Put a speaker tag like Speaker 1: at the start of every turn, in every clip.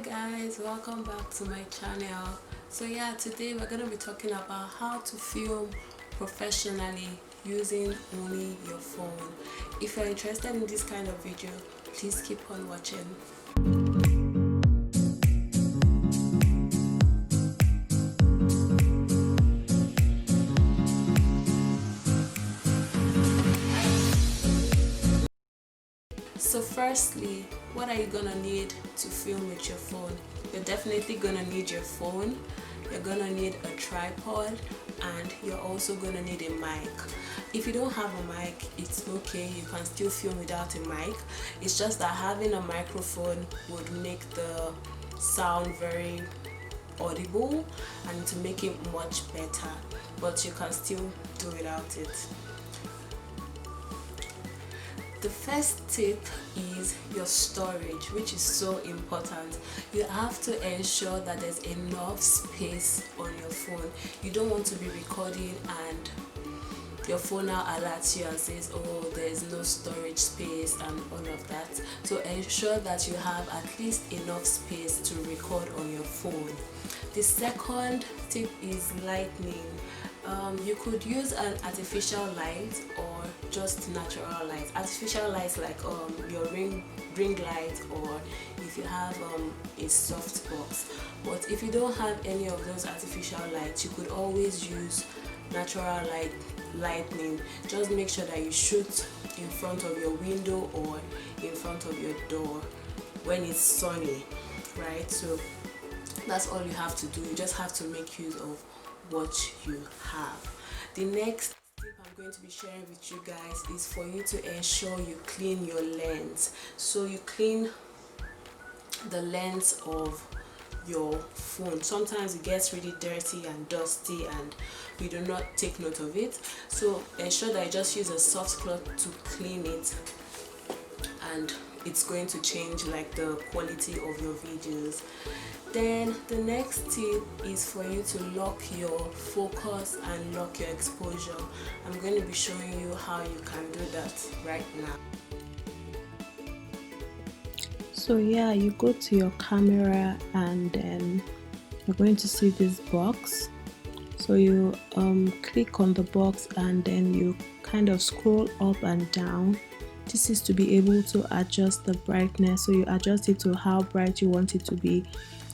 Speaker 1: guys, welcome back to my channel. So yeah, today we're going to be talking about how to film professionally using only your phone. If you're interested in this kind of video, please keep on watching. So firstly, what are you gonna need to film with your phone? You're definitely gonna need your phone, you're gonna need a tripod, and you're also gonna need a mic. If you don't have a mic, it's okay, you can still film without a mic. It's just that having a microphone would make the sound very audible and to make it much better, but you can still do without it. The first tip is your storage, which is so important. You have to ensure that there's enough space on your phone. You don't want to be recording and your phone now alerts you and says, oh, there's no storage space and all of that. So ensure that you have at least enough space to record on your phone. The second tip is lighting. You could use an artificial light or just natural light. Artificial lights like your ring light, or if you have a soft box. But if you don't have any of those artificial lights, you could always use natural lighting. Just make sure that you shoot in front of your window or in front of your door when it's sunny, right? So that's all you have to do. You just have to make use of what you have. The next tip I'm going to be sharing with you guys is for you to ensure you clean your lens. So you clean the lens of your phone. Sometimes it gets really dirty and dusty and we do not take note of it, so ensure that you just use a soft cloth to clean it, and it's going to change like the quality of your videos. Then the next tip is for you to lock your focus and lock your exposure. I'm going to be showing you how you can do that right now.
Speaker 2: So yeah, you go to your camera and then you're going to see this box. So you click on the box and then you kind of scroll up and down. This is to be able to adjust the brightness, so you adjust it to how bright you want it to be,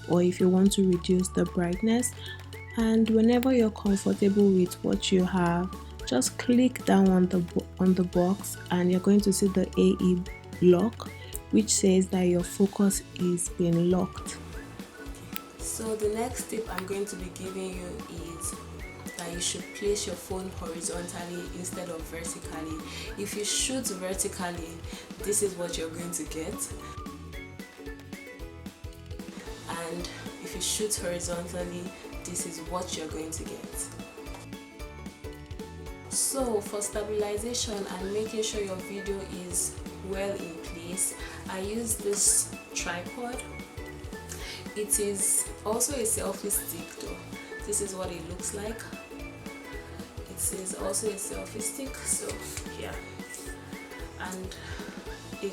Speaker 2: or if you want to reduce the brightness. And whenever you're comfortable with what you have, just click down on the box and you're going to see the AE lock, which says that your focus is being locked.
Speaker 1: So the next tip I'm going to be giving you is that you should place your phone horizontally instead of vertically. If you shoot vertically, this is what you're going to get, and if you shoot horizontally, this is what you're going to get. So for stabilization and making sure your video is well in place, I use this tripod. It is also a selfie stick though. This is what it looks like. It is also a selfie stick, so yeah. And you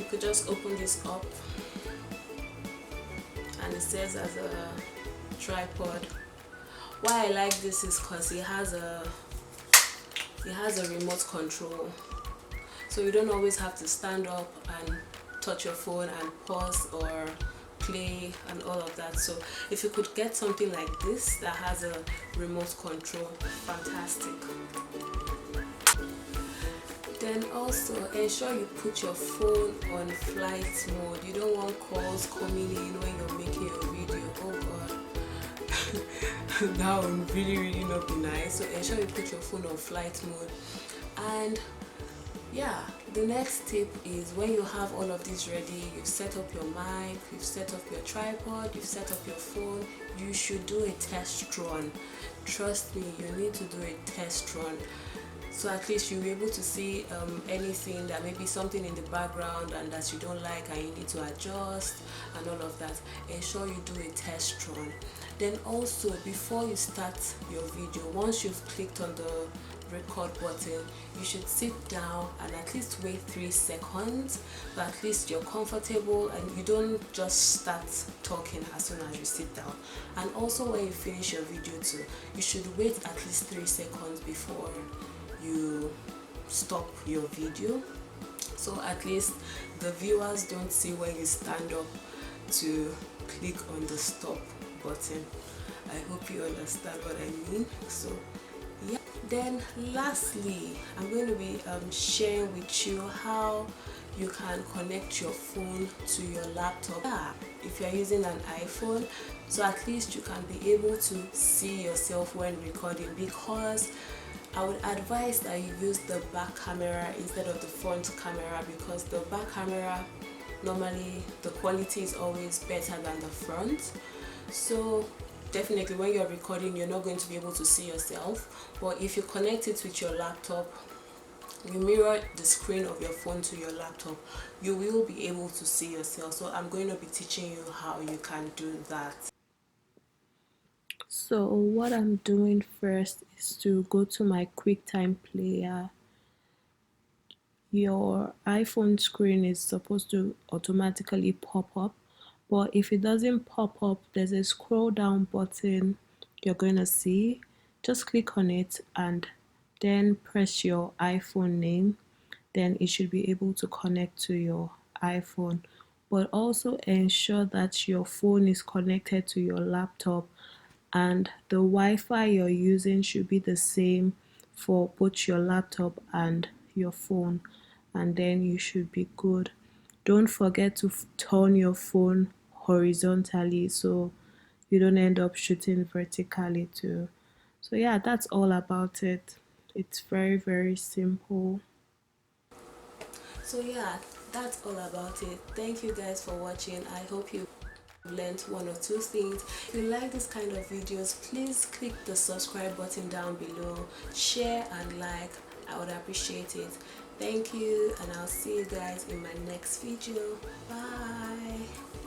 Speaker 1: could just open this up, and it says as a tripod. Why I like this is because it has a remote control, so you don't always have to stand up and touch your phone and pause or play and all of that. So if you could get something like this that has a remote control, fantastic. Then also ensure you put your phone on flight mode. You don't want calls coming in when you're making your video. Oh god. That would really not be nice. So ensure you put your phone on flight mode. And yeah, the next tip is when you have all of this ready, you've set up your mic, you've set up your tripod, you've set up your phone, you should do a test run. Trust me, you need to do a test run, so at least you'll be able to see anything that may be something in the background and that you don't like and you need to adjust and all of that. Ensure you do a test run. Then also, before you start your video, once you've clicked on the record button, you should sit down and at least wait 3 seconds, but at least you're comfortable and you don't just start talking as soon as you sit down. And also when you finish your video too, you should wait at least 3 seconds before you stop your video, so at least the viewers don't see when you stand up to click on the stop button. I hope you understand what I mean. So yeah, then lastly I'm going to be sharing with you how you can connect your phone to your laptop. If you're using an iPhone, so at least you can be able to see yourself when recording, because I would advise that you use the back camera instead of the front camera, because the back camera normally the quality is always better than the front. So definitely when you're recording you're not going to be able to see yourself, but if you connect it with your laptop, you mirror the screen of your phone to your laptop, you will be able to see yourself. So I'm going to be teaching you how you can do that.
Speaker 2: So what I'm doing first is to go to my QuickTime player. Your iPhone screen is supposed to automatically pop up, but if it doesn't pop up, there's a scroll down button you're going to see. Just click on it and then press your iPhone name, then it should be able to connect to your iPhone. But also ensure that your phone is connected to your laptop and the Wi-Fi you're using should be the same for both your laptop and your phone, and then you should be good. Don't forget to turn your phone horizontally so you don't end up shooting vertically too. So yeah, that's all about it. It's very, very simple.
Speaker 1: So yeah, that's all about it. Thank you guys for watching. I hope you learned 1 or 2 things. If you like this kind of videos, please click the subscribe button down below, share and like. I would appreciate it. Thank you, and I'll see you guys in my next video. Bye.